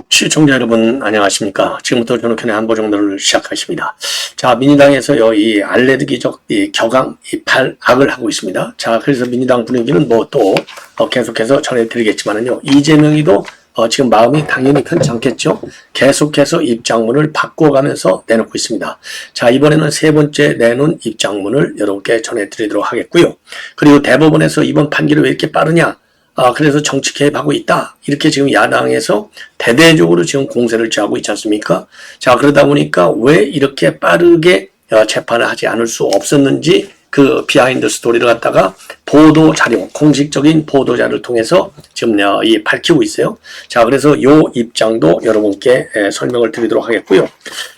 시청자 여러분 안녕하십니까. 지금부터 저녁에 안보정도를 시작하겠습니다. 자, 민주당에서요, 이 알레르기적 이 격앙, 이 발악을 하고 있습니다. 자, 그래서 민주당 분위기는 뭐 또 계속해서 전해드리겠지만은요, 이재명이도 지금 마음이 당연히 편치 않겠죠. 계속해서 입장문을 바꿔가면서 내놓고 있습니다. 자, 이번에는 세 번째 내놓은 입장문을 여러분께 전해드리도록 하겠고요. 그리고 대법원에서 이번 판결이 왜 이렇게 빠르냐? 그래서 정치 개입하고 있다. 이렇게 지금 야당에서 대대적으로 지금 공세를 취하고 있지 않습니까? 자, 그러다 보니까 왜 이렇게 빠르게 재판을 하지 않을 수 없었는지 그 비하인드 스토리를 갖다가 보도 자료, 공식적인 보도 자료를 통해서 지금 밝히고 있어요. 자, 그래서 요 입장도 여러분께 설명을 드리도록 하겠고요.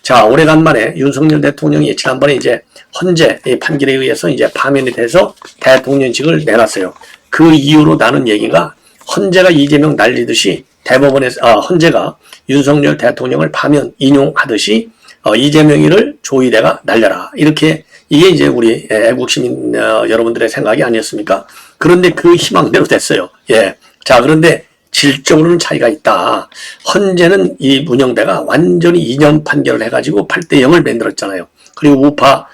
자, 오래간만에 윤석열 대통령이 지난번에 이제 헌재 판결에 의해서 이제 파면이 돼서 대통령직을 내놨어요. 그 이후로 나눈 얘기가 헌재가 이재명 날리듯이 대법원에서 헌재가 윤석열 대통령을 파면 인용하듯이 이재명이를 조이대가 날려라. 이렇게 이게 이제 우리 애국시민 여러분들의 생각이 아니었습니까? 그런데 그 희망대로 됐어요. 예. 자, 그런데 질적으로는 차이가 있다. 헌재는 이 문영대가 완전히 2년 판결을 해가지고 8대0을 만들었잖아요. 그리고 우파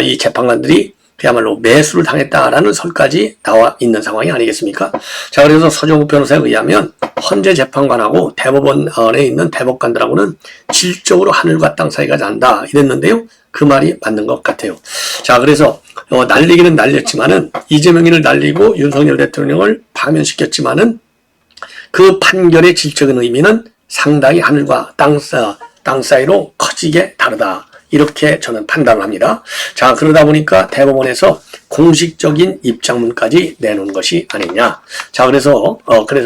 이 재판관들이 그야말로 매수를 당했다라는 설까지 나와 있는 상황이 아니겠습니까? 자, 그래서 서정욱 변호사에 의하면 헌재 재판관하고 대법원에 있는 대법관들하고는 질적으로 하늘과 땅 사이가 난다 이랬는데요. 그 말이 맞는 것 같아요. 자, 그래서 날리기는 날렸지만은 이재명이를 날리고 윤석열 대통령을 파면시켰지만은 그 판결의 질적인 의미는 상당히 하늘과 땅 사이로 커지게 다르다. 이렇게 저는 판단을 합니다. 자, 그러다 보니까 대법원에서 공식적인 입장문까지 내놓은 것이 아니냐. 자, 그래서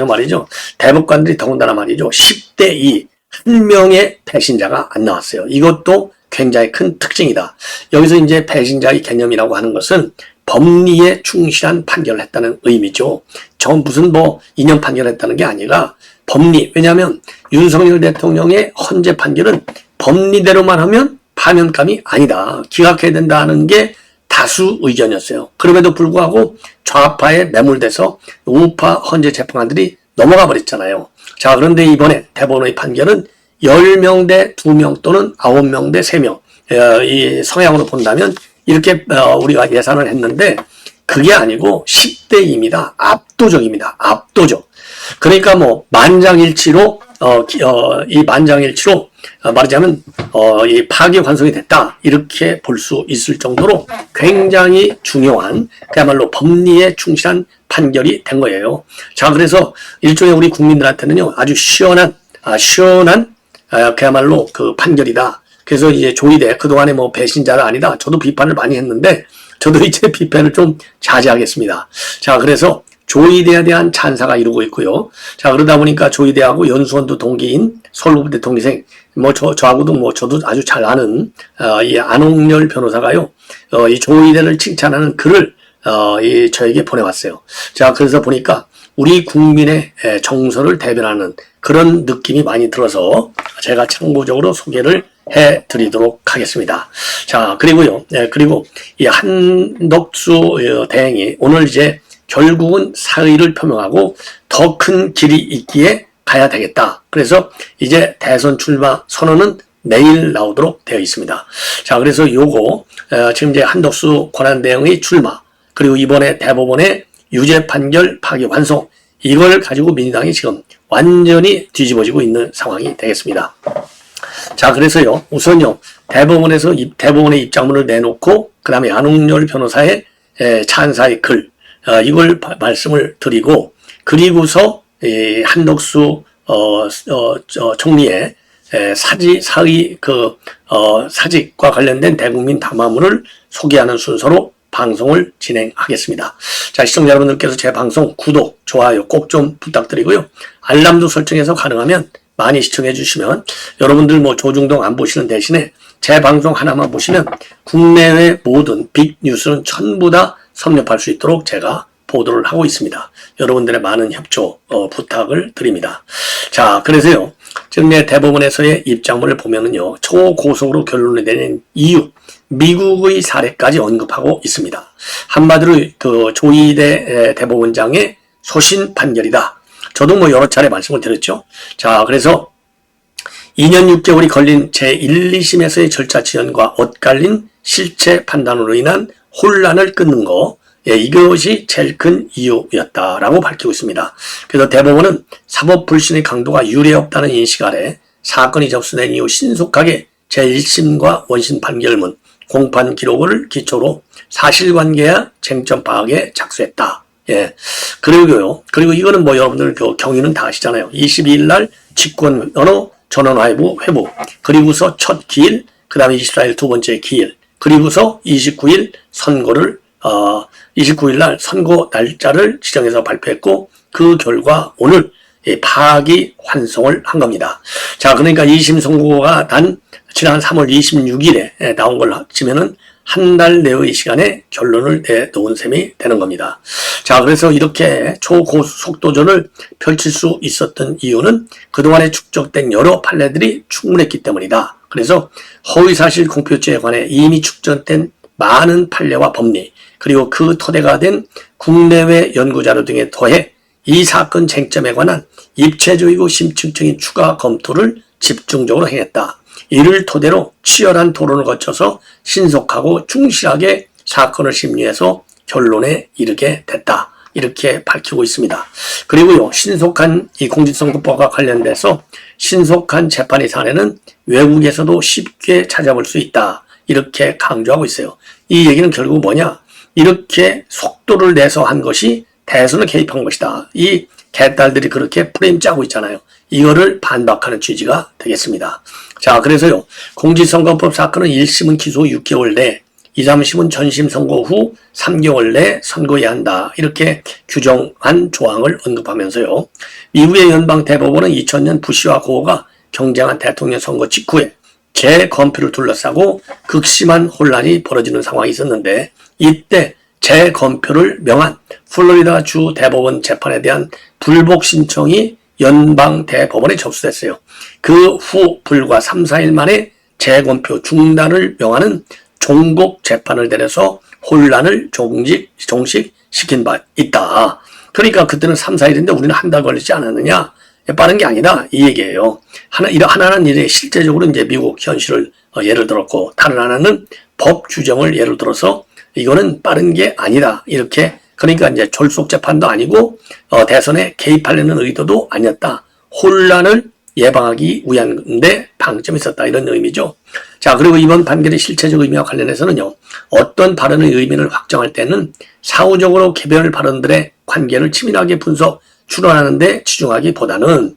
말이죠. 대법관들이 더군다나 말이죠. 10대2 한 명의 배신자가 안 나왔어요. 이것도 굉장히 큰 특징이다. 여기서 이제 배신자의 개념이라고 하는 것은 법리에 충실한 판결을 했다는 의미죠. 무슨 2년 판결을 했다는 게 아니라 법리. 왜냐하면 윤석열 대통령의 헌재 판결은 법리대로만 하면 파면감이 아니다. 기각해야 된다는 게 다수 의견이었어요. 그럼에도 불구하고 좌파에 매몰돼서 우파 헌재 재판관들이 넘어가 버렸잖아요. 자, 그런데 이번에 대법원의 판결은 10명 대 2명 또는 9명 대 3명 이 성향으로 본다면 이렇게 우리가 예상을 했는데 그게 아니고 10대2입니다. 압도적입니다. 압도적. 그러니까 만장일치로 이 만장일치로 말하자면 이 파기환송이 됐다 이렇게 볼 수 있을 정도로 굉장히 중요한 그야말로 법리에 충실한 판결이 된 거예요. 자, 그래서 일종의 우리 국민들한테는요 아주 시원한 그야말로 그 판결이다. 그래서 이제 조이대 그동안에 배신자가 아니다. 저도 비판을 많이 했는데 저도 이제 비판을 좀 자제하겠습니다. 자, 그래서 조이대에 대한 찬사가 이루고 있고요. 자, 그러다 보니까 조이대하고 연수원도 동기인 서울고대 동기생, 저하고도 저도 아주 잘 아는, 이 안홍열 변호사가요, 이 조이대를 칭찬하는 글을, 저에게 보내왔어요. 자, 그래서 보니까 우리 국민의 정서를 대변하는 그런 느낌이 많이 들어서 제가 참고적으로 소개를 해 드리도록 하겠습니다. 자, 그리고요, 그리고 이 한덕수 대행이 오늘 이제 결국은 사의를 표명하고 더 큰 길이 있기에 가야 되겠다. 그래서 이제 대선 출마 선언은 내일 나오도록 되어 있습니다. 자, 그래서 요거 지금 이제 한덕수 권한대행의 출마 그리고 이번에 대법원의 유죄 판결 파기환송 이걸 가지고 민주당이 지금 완전히 뒤집어지고 있는 상황이 되겠습니다. 자, 그래서요 우선요 대법원의 입장문을 내놓고 그 다음에 안홍열 변호사의 찬사의 글 이걸 말씀을 드리고 그리고서 한덕수 총리의 사의 사직과 관련된 대국민 담화문을 소개하는 순서로 방송을 진행하겠습니다. 자, 시청자 여러분들께서 제 방송 구독, 좋아요 꼭 좀 부탁드리고요. 알람도 설정해서 가능하면 많이 시청해 주시면 여러분들 조중동 안 보시는 대신에 제 방송 하나만 보시면 국내외 모든 빅 뉴스는 전부 다 섭렵할 수 있도록 제가 보도를 하고 있습니다. 여러분들의 많은 협조 부탁을 드립니다. 자, 그래서요. 지금 내 대법원에서의 입장문을 보면은요. 초고속으로 결론이 되는 이유, 미국의 사례까지 언급하고 있습니다. 한마디로 그 조희대 대법원장의 소신 판결이다. 저도 뭐 여러 차례 말씀을 드렸죠. 자, 그래서 2년 6개월이 걸린 제1, 2심에서의 절차 지연과 엇갈린 실체 판단으로 인한 혼란을 끊는 거, 이것이 제일 큰 이유였다라고 밝히고 있습니다. 그래서 대법원은 사법 불신의 강도가 유례 없다는 인식 아래 사건이 접수된 이후 신속하게 제1심과 원심 판결문, 공판 기록을 기초로 사실관계와 쟁점 파악에 작수했다. 예. 그리고 이거는 뭐 여러분들 그 경위는 다 아시잖아요. 22일 날 직권 전원 회부, 그리고서 첫 기일, 그 다음에 24일 두 번째 기일, 그리고서 29일 선고를 29일 날 선고 날짜를 지정해서 발표했고 그 결과 오늘 파기 환송을 한 겁니다. 자, 그러니까 2심 선고가 지난 3월 26일에 나온 걸 치면은 한 달 내의 시간에 결론을 내놓은 셈이 되는 겁니다. 자, 그래서 이렇게 초고속도전을 펼칠 수 있었던 이유는 그동안에 축적된 여러 판례들이 충분했기 때문이다. 그래서 허위사실 공표죄에 관해 이미 축적된 많은 판례와 법리, 그리고 그 토대가 된 국내외 연구자료 등에 더해 이 사건 쟁점에 관한 입체적이고 심층적인 추가 검토를 집중적으로 행했다. 이를 토대로 치열한 토론을 거쳐서 신속하고 충실하게 사건을 심리해서 결론에 이르게 됐다. 이렇게 밝히고 있습니다. 그리고요, 신속한 이 공직선거법과 관련돼서 신속한 재판의 사례는 외국에서도 쉽게 찾아볼 수 있다. 이렇게 강조하고 있어요. 이 얘기는 결국 뭐냐? 이렇게 속도를 내서 한 것이 대선을 개입한 것이다. 이 개딸들이 그렇게 프레임 짜고 있잖아요. 이거를 반박하는 취지가 되겠습니다. 자, 그래서요. 공직선거법 사건은 1심은 기소 6개월 내, 2, 3심은 전심 선고 후 3개월 내 선고해야 한다. 이렇게 규정한 조항을 언급하면서요. 미국의 연방 대법원은 2000년 부시와 고어가 경쟁한 대통령 선거 직후에 재검표를 둘러싸고 극심한 혼란이 벌어지는 상황이 있었는데 이때 재검표를 명한 플로리다 주 대법원 재판에 대한 불복 신청이 연방 대법원에 접수됐어요. 그 후 불과 3, 4일 만에 재검표 중단을 명하는 종국 재판을 내려서 혼란을 종식시킨 바 있다. 그러니까 그때는 3, 4일인데 우리는 한 달 걸리지 않았느냐? 빠른 게 아니다. 이 얘기예요. 하나는 이제 실제적으로 이제 미국 현실을 예를 들었고, 다른 하나는 법 규정을 예를 들어서 이거는 빠른 게 아니다. 이렇게, 그러니까 이제 졸속 재판도 아니고, 대선에 개입하려는 의도도 아니었다. 혼란을 예방하기 위한데 방점이 있었다. 이런 의미죠. 자, 그리고 이번 판결의 실체적 의미와 관련해서는요, 어떤 발언의 의미를 확정할 때는 사후적으로 개별 발언들의 관계를 치밀하게 추론하는 데 치중하기보다는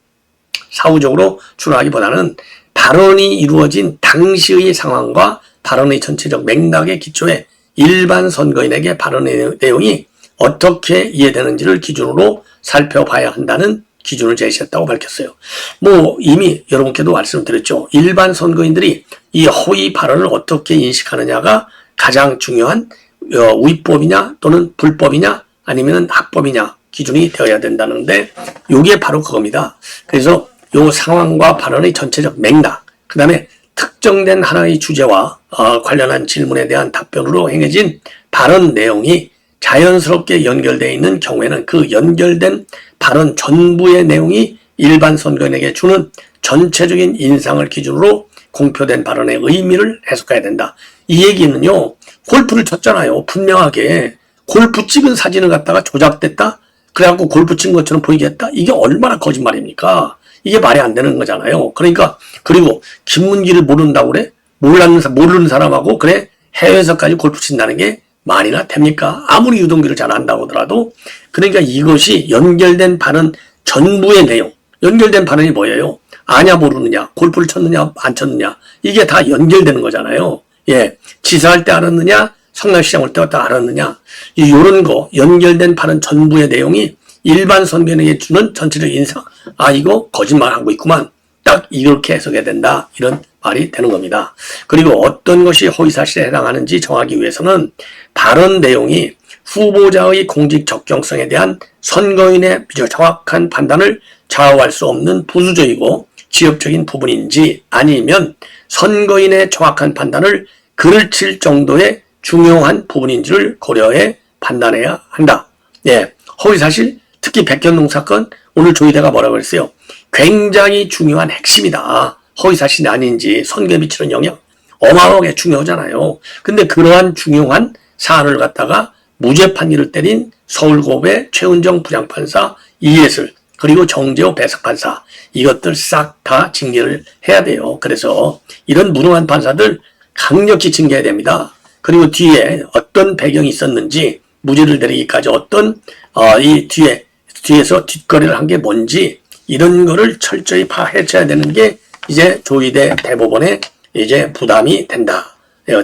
발언이 이루어진 당시의 상황과 발언의 전체적 맥락의 기초에 일반 선거인에게 발언의 내용이 어떻게 이해되는지를 기준으로 살펴봐야 한다는 기준을 제시했다고 밝혔어요. 뭐 이미 여러분께도 말씀드렸죠. 일반 선거인들이 이 허위 발언을 어떻게 인식하느냐가 가장 중요한 위법이냐 또는 불법이냐 아니면 합법이냐 기준이 되어야 된다는데 이게 바로 그겁니다. 그래서 이 상황과 발언의 전체적 맥락, 그 다음에 특정된 하나의 주제와 관련한 질문에 대한 답변으로 행해진 발언 내용이 자연스럽게 연결되어 있는 경우에는 그 연결된 발언 전부의 내용이 일반 선거인에게 주는 전체적인 인상을 기준으로 공표된 발언의 의미를 해석해야 된다. 이 얘기는요, 골프를 쳤잖아요. 분명하게 골프 찍은 사진을 갖다가 조작됐다? 그래갖고 골프 친 것처럼 보이게 했다? 이게 얼마나 거짓말입니까? 이게 말이 안 되는 거잖아요. 그러니까, 그리고 김문기를 모른다고 그래? 모르는 사람하고 그래? 해외에서까지 골프 친다는 게 말이나 됩니까? 아무리 유동규를 잘 안다고 하더라도. 그러니까 이것이 연결된 발언 전부의 내용. 연결된 발언이 뭐예요? 아냐 모르느냐, 골프를 쳤느냐 안 쳤느냐, 이게 다 연결되는 거잖아요. 예, 지사할 때 알았느냐, 성남시장 올 때 알았느냐, 이런 거 연결된 발언 전부의 내용이 일반 선거인에게 주는 전체적 인상, 아 이거 거짓말하고 있구만, 딱 이렇게 해석해야 된다, 이런 말이 되는 겁니다. 그리고 어떤 것이 허위사실에 해당하는지 정하기 위해서는 발언 내용이 후보자의 공직 적정성에 대한 선거인의 정확한 판단을 좌우할 수 없는 부수적이고 지엽적인 부분인지 아니면 선거인의 정확한 판단을 그르칠 정도의 중요한 부분인지를 고려해 판단해야 한다. 예, 허위사실, 특히 백현동 사건, 오늘 조희대가 뭐라고 그랬어요? 굉장히 중요한 핵심이다. 허위사실이 아닌지 선거에 미치는 영향 어마어마하게 중요하잖아요. 근데 그러한 중요한 사안을 갖다가 무죄 판결을 때린 서울고법의 최은정 부장판사, 이예슬, 그리고 정재호 배석판사, 이것들 싹 다 징계를 해야 돼요. 그래서 이런 무능한 판사들 강력히 징계해야 됩니다. 그리고 뒤에 어떤 배경이 있었는지, 무죄를 내리기까지 어떤 이 뒤에서 뒷거래를 한 게 뭔지, 이런 거를 철저히 파헤쳐야 되는 게 이제 조희대 대법원의 이제 부담이 된다.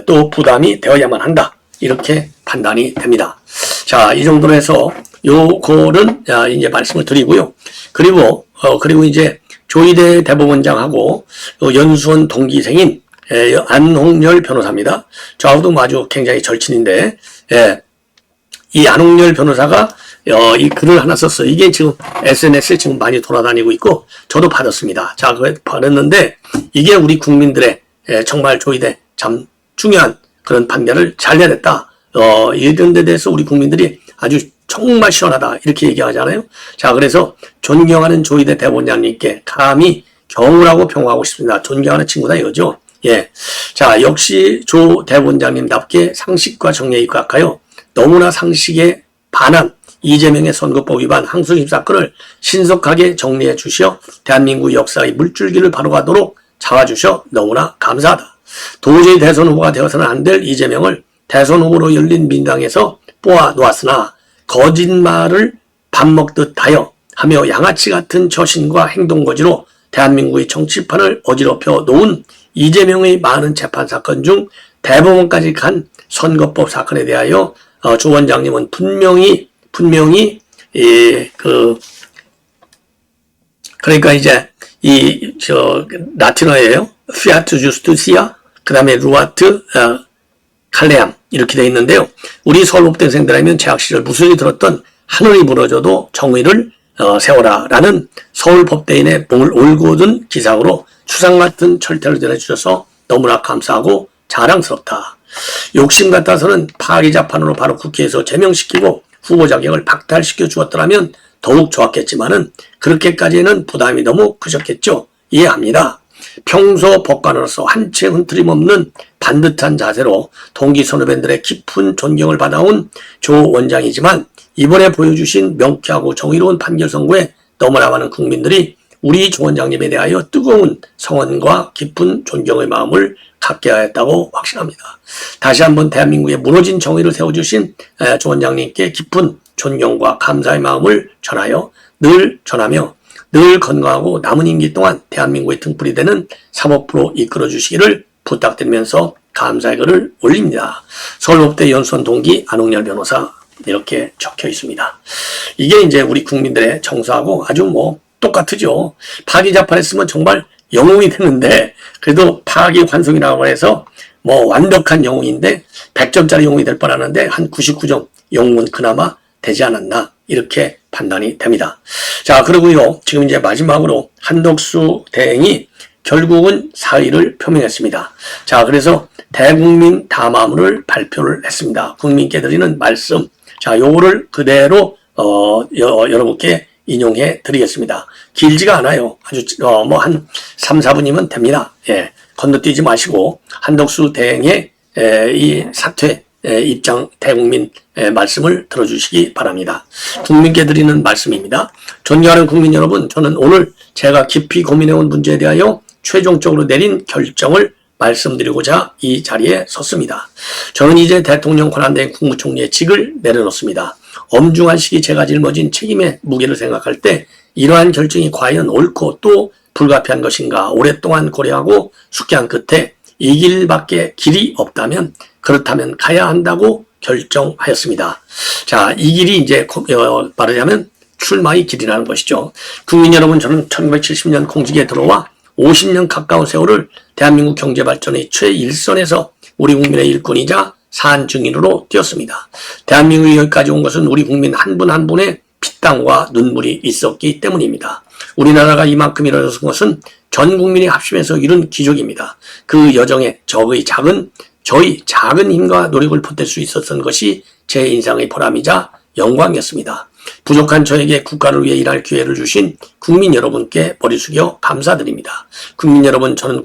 또 부담이 되어야만 한다. 이렇게 판단이 됩니다. 자, 이 정도로 해서 요거는 이제 말씀을 드리고요. 그리고 이제 조희대 대법원장하고 연수원 동기생인 안홍열 변호사입니다. 저하고도 아주 굉장히 절친인데, 이 안홍열 변호사가 이 글을 하나 썼어요. 이게 지금 SNS에 지금 많이 돌아다니고 있고, 저도 받았습니다. 자, 그걸 받았는데, 이게 우리 국민들의 정말 조희대 참 중요한 그런 판결을 잘 내렸다. 이런 데 대해서 우리 국민들이 아주 정말 시원하다. 이렇게 얘기하잖아요. 자, 그래서 존경하는 조희대 대법원장님께 감히 경우라고 평가하고 싶습니다. 존경하는 친구다 이거죠. 예. 자, 역시 조 대법원장님답게 상식과 정의에 입각하여 너무나 상식에 반한 이재명의 선거법 위반 항소심 사건을 신속하게 정리해 주시어 대한민국 역사의 물줄기를 바로 가도록 잡아주셔 너무나 감사하다. 도저히 대선 후보가 되어서는 안 될 이재명을 대선 후보로 열린 민당에서 뽑아 놓았으나 거짓말을 밥 먹듯 하며 양아치 같은 처신과 행동거지로 대한민국의 정치판을 어지럽혀 놓은 이재명의 많은 재판 사건 중 대법원까지 간 선거법 사건에 대하여 조 원장님은 분명히 그러니까 이제 라틴어예요. 피아트 주스티시아, 그 다음에 루아트 칼레암 이렇게 되어 있는데요. 우리 서울법대생들이면 재학 시절 무수히 들었던 하늘이 무너져도 정의를 세워라라는 서울법대인의 올곧은 기사로 추상 같은 철퇴를 전해주셔서 너무나 감사하고 자랑스럽다. 욕심 같아서는 파기자판으로 바로 국회에서 제명시키고 후보 자격을 박탈시켜 주었더라면 더욱 좋았겠지만은 그렇게까지는 부담이 너무 크셨겠죠. 이해합니다. 평소 법관으로서 한 채 흔들림 없는 반듯한 자세로 동기 선후배들의 깊은 존경을 받아온 조 원장이지만 이번에 보여주신 명쾌하고 정의로운 판결 선고에 너무나 많은 국민들이 우리 조 원장님에 대하여 뜨거운 성원과 깊은 존경의 마음을 갖게 하였다고 확신합니다. 다시 한번 대한민국의 무너진 정의를 세워주신 조 원장님께 깊은 존경과 감사의 마음을 전하며 늘 건강하고 남은 임기 동안 대한민국의 등불이 되는 사법부로 이끌어 주시기를 부탁드리면서 감사의 글을 올립니다. 서울법대 연수원 동기 안홍열 변호사 이렇게 적혀 있습니다. 이게 이제 우리 국민들의 정서하고 아주 똑같죠. 파기자판했으면 정말 영웅이 되는데 그래도 파기환송이라고 해서 완벽한 영웅인데 100점짜리 영웅이 될 뻔하는데 한 99점 영웅은 그나마 되지 않았나 이렇게 판단이 됩니다. 자, 그리고요 지금 이제 마지막으로 한덕수 대행이 결국은 사의를 표명했습니다. 자, 그래서 대국민 담화문을 발표를 했습니다. 국민께 드리는 말씀, 자, 요거를 그대로 여러분께 인용해 드리겠습니다. 길지가 않아요. 아주 한 3, 4분이면 됩니다. 예, 건너뛰지 마시고 한덕수 대행의 이 사퇴 입장 대국민 말씀을 들어주시기 바랍니다. 국민께 드리는 말씀입니다. 존경하는 국민 여러분, 저는 오늘 제가 깊이 고민해온 문제에 대하여 최종적으로 내린 결정을 말씀드리고자 이 자리에 섰습니다. 저는 이제 대통령 권한대행 국무총리의 직을 내려놓습니다. 엄중한 시기 제가 짊어진 책임의 무게를 생각할 때 이러한 결정이 과연 옳고 또 불가피한 것인가 오랫동안 고려하고 숙기한 끝에 이 길밖에 길이 없다면 그렇다면 가야 한다고 결정하였습니다. 자, 이 길이 이제 말하자면 출마의 길이라는 것이죠. 국민 여러분, 저는 1970년 공직에 들어와 50년 가까운 세월을 대한민국 경제발전의 최일선에서 우리 국민의 일꾼이자 산 증인으로 뛰었습니다. 대한민국이 여기까지 온 것은 우리 국민 한 분 한 분의 피땀과 눈물이 있었기 때문입니다. 우리나라가 이만큼 이뤄진 것은 전 국민이 합심해서 이룬 기적입니다. 그 여정에 저희 작은 힘과 노력을 보탤 수 있었던 것이 제 인생의 보람이자 영광이었습니다. 부족한 저에게 국가를 위해 일할 기회를 주신 국민 여러분께 머리 숙여 감사드립니다. 국민 여러분, 저는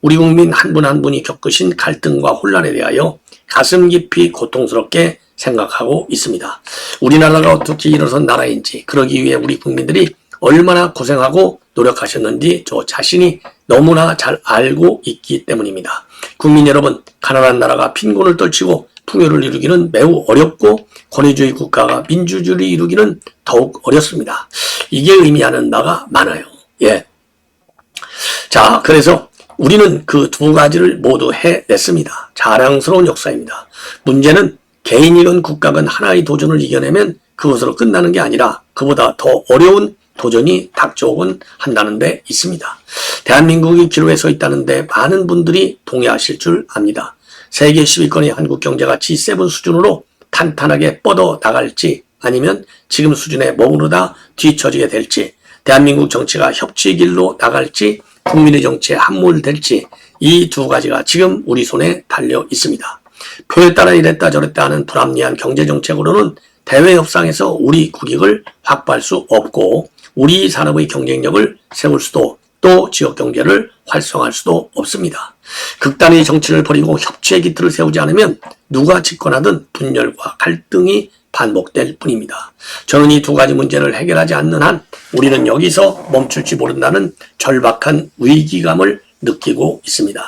우리 국민 한 분 한 분이 겪으신 갈등과 혼란에 대하여 가슴 깊이 고통스럽게 생각하고 있습니다. 우리나라가 어떻게 일어선 나라인지, 그러기 위해 우리 국민들이 얼마나 고생하고 노력하셨는지 저 자신이 너무나 잘 알고 있기 때문입니다. 국민 여러분, 가난한 나라가 빈곤을 떨치고 풍요를 이루기는 매우 어렵고 권위주의 국가가 민주주의를 이루기는 더욱 어렵습니다. 이게 의미하는 바가 많아요. 예. 자, 그래서 우리는 그 두 가지를 모두 해냈습니다. 자랑스러운 역사입니다. 문제는 개인이건 국가건 하나의 도전을 이겨내면 그것으로 끝나는 게 아니라 그보다 더 어려운 도전이 닥쳐오곤 한다는 데 있습니다. 대한민국이 기로에 서 있다는 데 많은 분들이 동의하실 줄 압니다. 세계 10위권의 한국 경제가 G7 수준으로 탄탄하게 뻗어 나갈지 아니면 지금 수준에 머무르다 뒤처지게 될지, 대한민국 정치가 협치의 길로 나갈지 국민의 정치에 함몰될지, 이 두 가지가 지금 우리 손에 달려 있습니다. 표에 따라 이랬다 저랬다 하는 불합리한 경제정책으로는 대외 협상에서 우리 국익을 확보할 수 없고 우리 산업의 경쟁력을 세울 수도, 또 지역 경제를 활성화할 수도 없습니다. 극단의 정치를 벌이고 협치의 기틀을 세우지 않으면 누가 집권하든 분열과 갈등이 반복될 뿐입니다. 저는 이 두 가지 문제를 해결하지 않는 한 우리는 여기서 멈출지 모른다는 절박한 위기감을 느끼고 있습니다.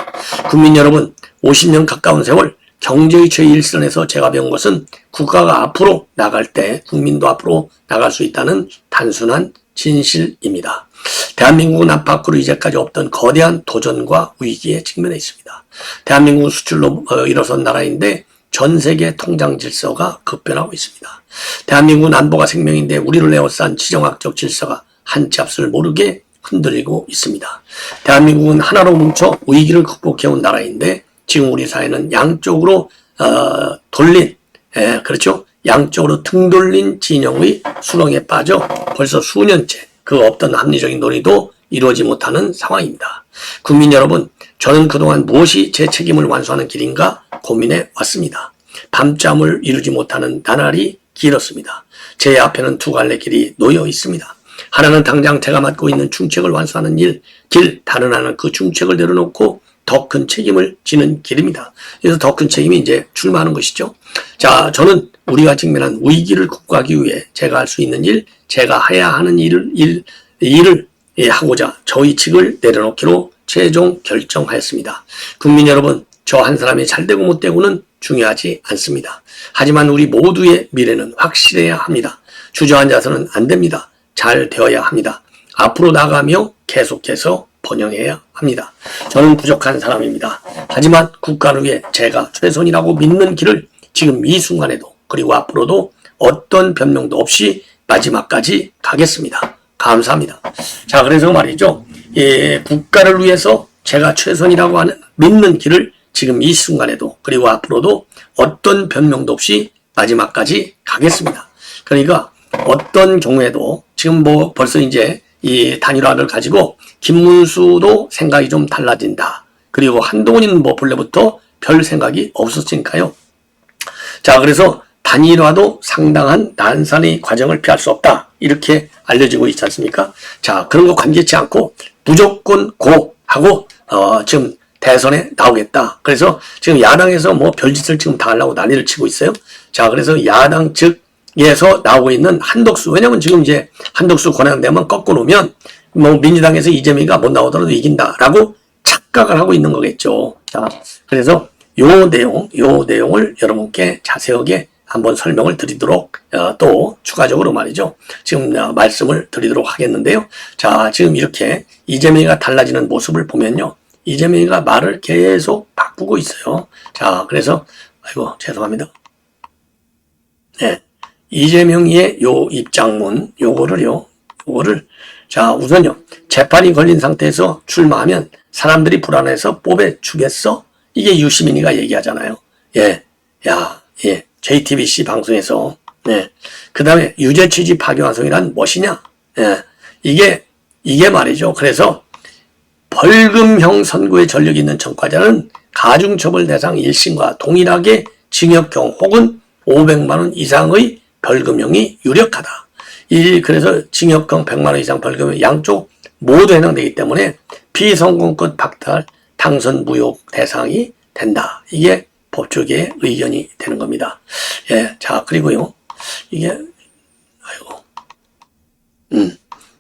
국민 여러분, 50년 가까운 세월 경제의 제1선에서 제가 배운 것은 국가가 앞으로 나갈 때 국민도 앞으로 나갈 수 있다는 단순한 진실입니다. 대한민국은 앞밖으로 이제까지 없던 거대한 도전과 위기에 직면해 있습니다. 대한민국은 수출로 일어선 나라인데 전 세계 통장 질서가 급변하고 있습니다. 대한민국은 안보가 생명인데 우리를 에워싼 지정학적 질서가 한치 앞을 모르게 흔들리고 있습니다. 대한민국은 하나로 뭉쳐 위기를 극복해온 나라인데 지금 우리 사회는 양쪽으로 그렇죠? 양쪽으로 등 돌린 진영의 수렁에 빠져 벌써 수년째 그 없던 합리적인 논의도 이루어지지 못하는 상황입니다. 국민 여러분, 저는 그동안 무엇이 제 책임을 완수하는 길인가 고민해 왔습니다. 밤잠을 이루지 못하는 나날이 길었습니다. 제 앞에는 두 갈래 길이 놓여 있습니다. 하나는 당장 제가 맡고 있는 중책을 완수하는 길, 다른 하나는 그 중책을 내려놓고 더 큰 책임을 지는 길입니다. 그래서 더 큰 책임이 이제 출마하는 것이죠. 자, 저는 우리가 직면한 위기를 극복하기 위해 제가 할 수 있는 일, 제가 해야 하는 일을 하고자 저희 직을 내려놓기로 최종 결정하였습니다. 국민 여러분, 저 한 사람이 잘되고 못되고는 중요하지 않습니다. 하지만 우리 모두의 미래는 확실해야 합니다. 주저앉아서는 안 됩니다. 잘 되어야 합니다. 앞으로 나가며 계속해서 번영해야 합니다. 저는 부족한 사람입니다. 하지만 국가를 위해 제가 최선이라고 믿는 길을 지금 이 순간에도 그리고 앞으로도 어떤 변명도 없이 마지막까지 가겠습니다. 감사합니다. 자, 그래서 말이죠. 국가를 위해서 제가 최선이라고 믿는 길을 지금 이 순간에도 그리고 앞으로도 어떤 변명도 없이 마지막까지 가겠습니다. 그러니까 어떤 경우에도 지금 벌써 이제 이 단일화를 가지고 김문수도 생각이 좀 달라진다. 그리고 한동훈은 본래부터 별 생각이 없었으니까요. 자, 그래서 단일화도 상당한 난산의 과정을 피할 수 없다. 이렇게 알려지고 있지 않습니까? 자, 그런 거 관계치 않고 무조건 고 하고 지금 대선에 나오겠다. 그래서 지금 야당에서 별짓을 지금 다 하려고 난리를 치고 있어요. 자, 그래서 야당 측에서 나오고 있는 한덕수, 왜냐면 지금 이제 한덕수 권한되면 꺾어 놓으면 민주당에서 이재명이가 못 나오더라도 이긴다라고 착각을 하고 있는 거겠죠. 자, 그래서 요 내용을 여러분께 자세하게 한번 설명을 드리도록 또 추가적으로 말이죠. 지금 말씀을 드리도록 하겠는데요. 자, 지금 이렇게 이재명이가 달라지는 모습을 보면요. 이재명이가 말을 계속 바꾸고 있어요. 자, 그래서 아이고 죄송합니다. 네, 이재명이의 요 입장문 요거를 자, 우선요. 재판이 걸린 상태에서 출마하면 사람들이 불안해서 뽑아주겠어? 이게 유시민이가 얘기하잖아요. JTBC 방송에서, 그 다음에 유죄 취지 파기환송이란 무엇이냐? 이게 말이죠. 그래서 벌금형 선고의 전력이 있는 전과자는 가중처벌 대상 1심과 동일하게 징역형 혹은 500만 원 이상의 벌금형이 유력하다. 그래서 징역형 100만 원 이상 벌금형 양쪽 모두 해당되기 때문에 비성공권 박탈 당선 무효 대상이 된다. 이게 법조계의 의견이 되는 겁니다. 자, 그리고요.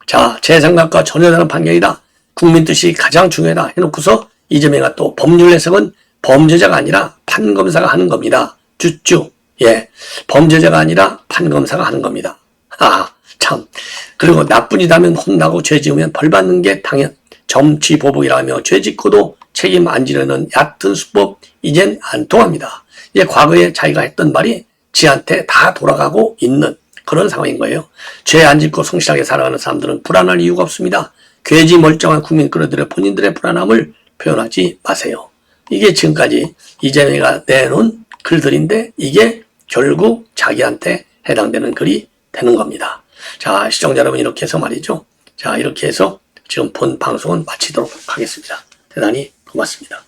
자, 제 생각과 전혀 다른 판결이다. 국민 뜻이 가장 중요하다 해놓고서 이재명이가 또 법률 해석은 범죄자가 아니라 판검사가 하는 겁니다. 쭈쭈. 범죄자가 아니라 판검사가 하는 겁니다. 참. 그리고 나쁜 이라면 혼나고 죄 지으면 벌 받는 게 당연 정치보복이라며 죄 짓고도 책임 안 지려는 얕은 수법 이젠 안 통합니다. 과거에 자기가 했던 말이 지한테 다 돌아가고 있는 그런 상황인 거예요. 죄 안 짓고 성실하게 살아가는 사람들은 불안할 이유가 없습니다. 괴지 멀쩡한 국민 끌어들여 본인들의 불안함을 표현하지 마세요. 이게 지금까지 이재명이가 내놓은 글들인데 이게 결국 자기한테 해당되는 글이 되는 겁니다. 자, 시청자 여러분 이렇게 해서 말이죠. 자, 이렇게 해서 지금 본 방송은 마치도록 하겠습니다. 대단히 고맙습니다.